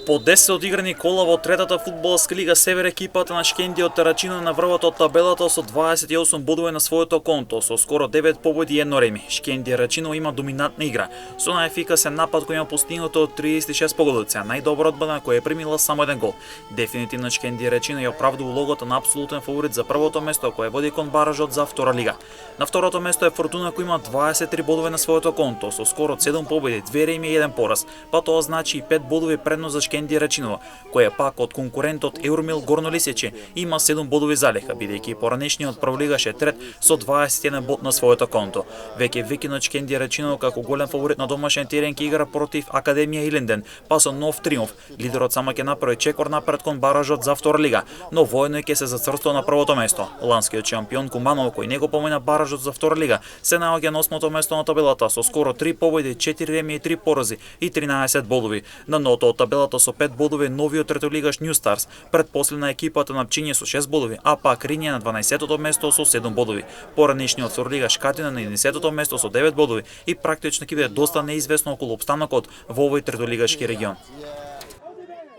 По 10 одиграни кола во третата фудбалска лига Север, екипата на Шкендија од Терачино на врвот од табелата со 28 бодови на своето конто, со скоро 9 победи и 1 реми. Шкендија Рачино има доминантна игра, со најефикасен напад кој има постигнато од 36 погодици, а најдобра одбрана која е примила само еден гол. Дефинитивно Шкендија Рачино ја оправдува улогата на апсолутен фаворит за првото место кој води кон баражот за втора лига. На второто место е Фортуна кој има 23 бодови на своето конто, со скоро 7 победи, 2 реми и 1 пораз, па тоа значи и 5 бодови предност за Шкендија Рачино, која пак од конкурентот Еурмил Горно Лисиче има 7 бодови залеха, бидејќи поранешниот првлигаш е трет со 21 бод на своето конто. Веќе викинот Шкендија Рачино како голем фаворит на домашен терен ќе игра против Академија Илинден, па со нов триумф. Лидерот само ќе направи чекор напред кон баражот за втора лига, но воедно ќе се зацрстува на првото место. Ланскиот шампион Куманово, кој не го помина баражот за втора лига, се наоѓа на 8-то место на табелата со скоро 3 победи, 4 реми и 3 порази и 13 бодови. На ното од табелата со 5 бодови новиот третолигаш Нью Старс, предпоследна екипата на Пчиње со 6 бодови, а пак Ринје на 12-тото место со 7 бодови. Поранешниот второлигаш Катина на 11-тото место со 9 бодови и практично ќе биде доста неизвестно околу опстанокот во овој третолигашки регион.